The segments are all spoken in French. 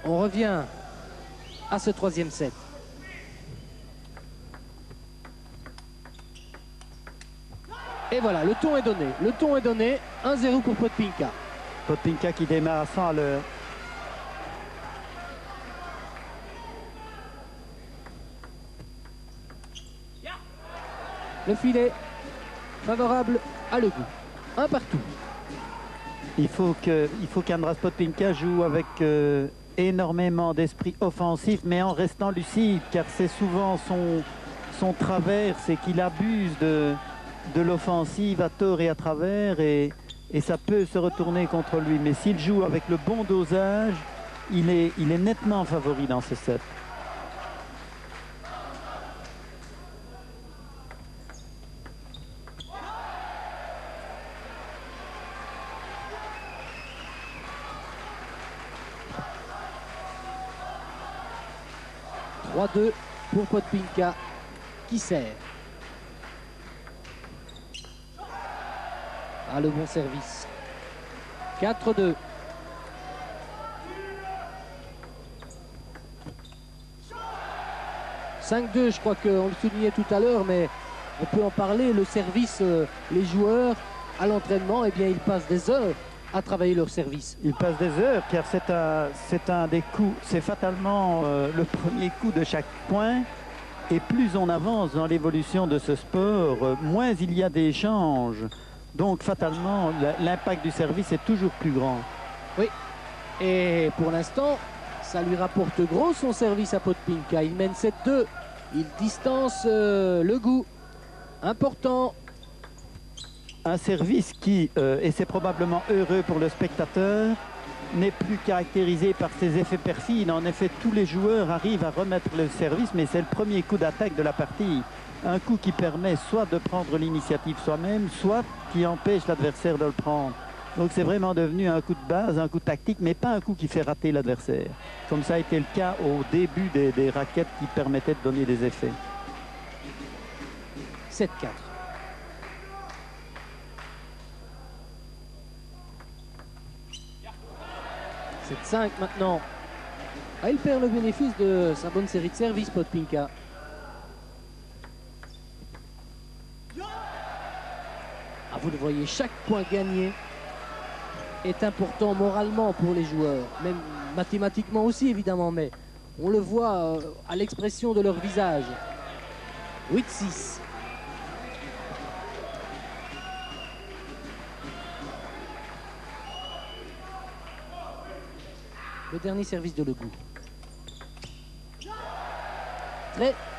On revient à ce troisième set. Et voilà, le ton est donné. Le ton est donné. 1-0 pour Podpinka. Podpinka qui démarre à 100 à l'heure. Le filet favorable à Le Gou. Un partout. Il faut qu'Andras Podpinka joue avec énormément d'esprit offensif, mais en restant lucide, car c'est souvent son travers, c'est qu'il abuse de l'offensive à tort et à travers, et ça peut se retourner contre lui. Mais s'il joue avec le bon dosage, il est nettement favori dans ce set. « 3-2 pour Podpinka qui sert. Ah, le bon service. 4-2. « 5-2, je crois qu'on le soulignait tout à l'heure, mais on peut en parler. Le service, les joueurs, à l'entraînement, eh bien, ils passent des heures à travailler leur service. Ils passent des heures, car c'est un des coups, c'est fatalement le premier coup de chaque point. Et plus on avance dans l'évolution de ce sport, moins il y a d'échanges. Donc fatalement, l'impact du service est toujours plus grand. Oui, et pour l'instant, ça lui rapporte gros son service à Podpinka. Il mène 7-2, il distance Le Gou. Important. Un service qui, et c'est probablement heureux pour le spectateur, n'est plus caractérisé par ses effets perfides. En effet, tous les joueurs arrivent à remettre le service, mais c'est le premier coup d'attaque de la partie. Un coup qui permet soit de prendre l'initiative soi-même, soit qui empêche l'adversaire de le prendre. Donc c'est vraiment devenu un coup de base, un coup tactique, mais pas un coup qui fait rater l'adversaire. Comme ça a été le cas au début des raquettes qui permettaient de donner des effets. 7-4. C'est 7-5 maintenant. Ah, il perd le bénéfice de sa bonne série de services, Podpinka. Ah, vous le voyez, chaque point gagné est important moralement pour les joueurs, même mathématiquement aussi évidemment, mais on le voit à l'expression de leur visage. 8-6. Le dernier service de Le Gou.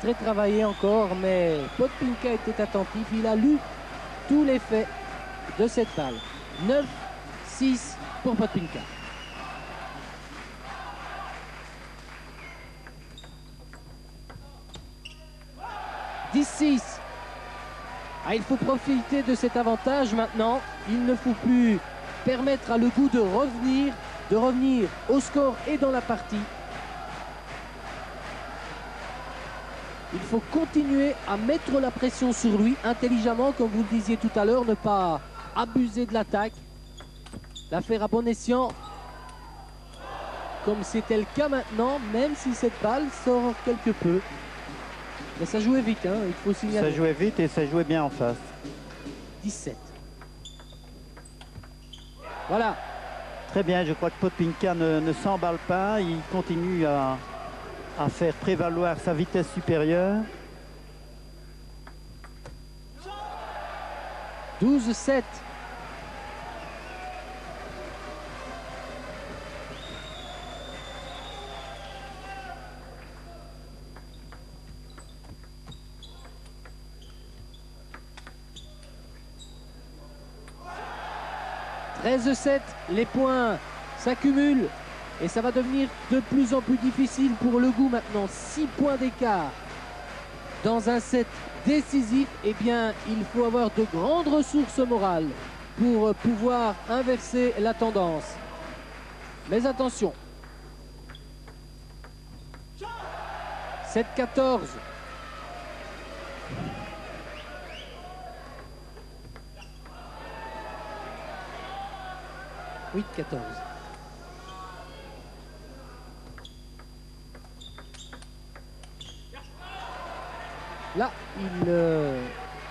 Très travaillé encore, mais Podpinka était attentif. Il a lu tous les faits de cette balle. 9-6 pour Podpinka. « 10-6 ». Ah, il faut profiter de cet avantage maintenant. Il ne faut plus permettre à Le Gou de revenir au score et dans la partie. Il faut continuer à mettre la pression sur lui intelligemment, comme vous le disiez tout à l'heure, ne pas abuser de l'attaque, la faire à bon escient, comme c'était le cas maintenant, même si cette balle sort quelque peu. Mais ça jouait vite, hein, il faut signaler. Ça jouait vite et ça jouait bien en face. 17. Voilà. Très bien, je crois que Podpinka ne s'emballe pas, il continue à faire prévaloir sa vitesse supérieure. 12-7. « 13-7 », les points s'accumulent et ça va devenir de plus en plus difficile pour Le Gou maintenant. 6 points d'écart dans un set décisif. Eh bien, il faut avoir de grandes ressources morales pour pouvoir inverser la tendance. Mais attention. 7-14. « 8-14 ». Là, il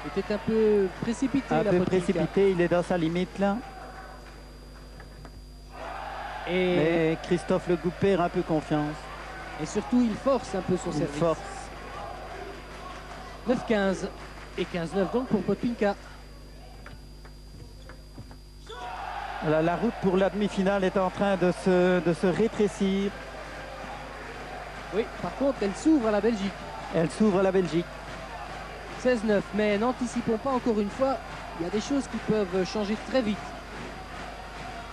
était un peu précipité. Un peu précipité, il est dans sa limite là. Mais Christophe Le Goût perd un peu confiance. Et surtout, il force un peu son service. Il force. 9-15 et 15-9 donc pour Podpinka. Voilà, la route pour la demi-finale est en train de se rétrécir. Oui, par contre, elle s'ouvre à la Belgique. Elle s'ouvre à la Belgique. 16-9, mais n'anticipons pas encore une fois. Il y a des choses qui peuvent changer très vite.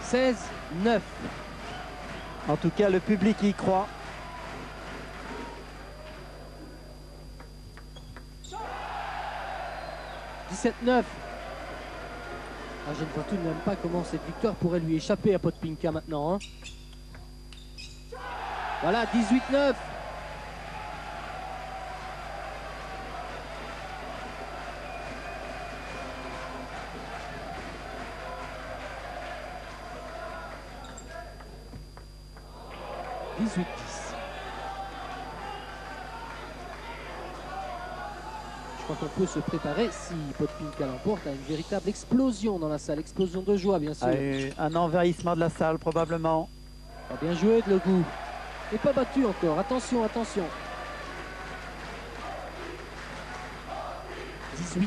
16-9. En tout cas, le public y croit. 17-9. Ah, je ne vois tout de même pas comment cette victoire pourrait lui échapper à Podpinka maintenant. Hein. Voilà, 18-9. Je crois qu'on peut se préparer, si Podpinka l'emporte, à une véritable explosion dans la salle. Explosion de joie, bien sûr. Un envahissement de la salle, probablement. Ah, bien joué de Le Goût. Et pas battu encore. Attention, attention. 18-11.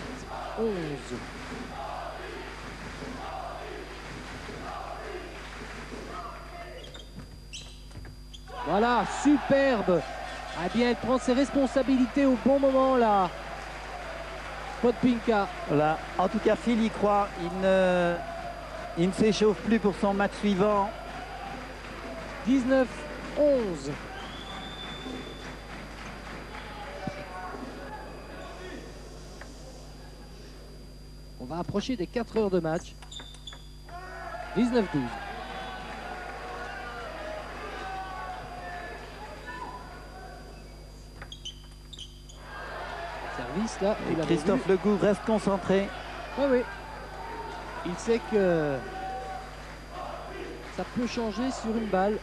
Voilà, superbe. Ah bien, elle prend ses responsabilités au bon moment là. Podpinka. Voilà. En tout cas, Phil y croit. Il ne s'échauffe plus pour son match suivant. 19-11. On va approcher des 4 heures de match. 19-12. Service là. Christophe Le Goût reste concentré. Oui, oui. Il sait que ça peut changer sur une balle.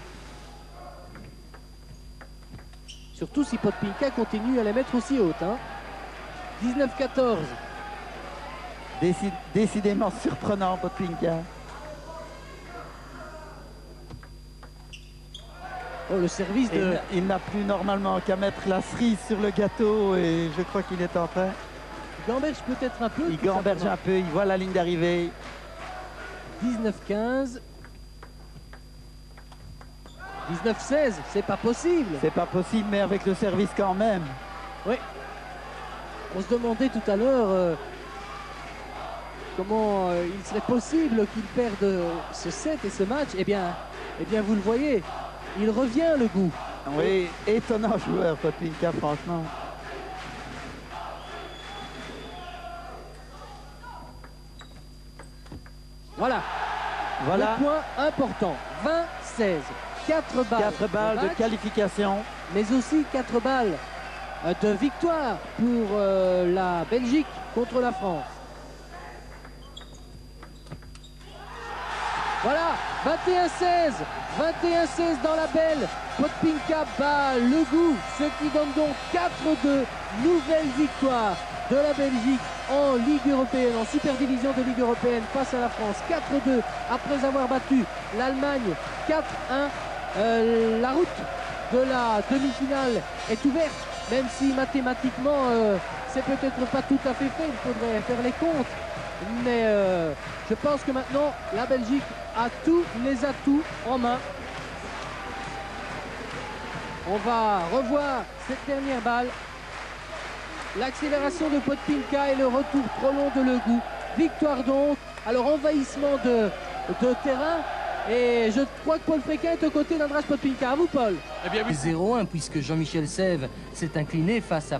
Surtout si Podpinka continue à les mettre aussi hautes. Hein. 19-14. Décidément surprenant, Podpinka. Oh, le service de... Il n'a plus normalement qu'à mettre la cerise sur le gâteau et je crois qu'il est en train. Il gamberge peut-être un peu. Il gamberge un peu, il voit la ligne d'arrivée. 19-15. 19-16, c'est pas possible. C'est pas possible, mais avec le service quand même. Oui. On se demandait tout à l'heure comment il serait possible qu'il perde ce set et ce match. Eh bien, vous le voyez. Il revient, Le Goût. Oui, étonnant joueur, Podpinka, franchement. Voilà. Le point important. 20-16. 4 balles. 4 balles de qualification. Mais aussi 4 balles de victoire pour la Belgique contre la France. Voilà, 21-16, 21-16 dans la belle. Podpinka bat Le Goût, ce qui donne donc 4-2, nouvelle victoire de la Belgique en Ligue européenne, en Super Division de Ligue européenne face à la France. 4-2 après avoir battu l'Allemagne 4-1. La route de la demi-finale est ouverte, même si mathématiquement c'est peut-être pas tout à fait fait, il faudrait faire les comptes. Mais je pense que maintenant la Belgique a tous les atouts en main. On va revoir cette dernière balle. L'accélération de Podpinka et le retour trop long de Le Goût. Victoire donc. Alors envahissement de terrain. Et je crois que Paul Fréquin est aux côtés d'András Podpinka. À vous, Paul. Eh bien oui. 0-1 puisque Jean-Michel Sèvres s'est incliné face à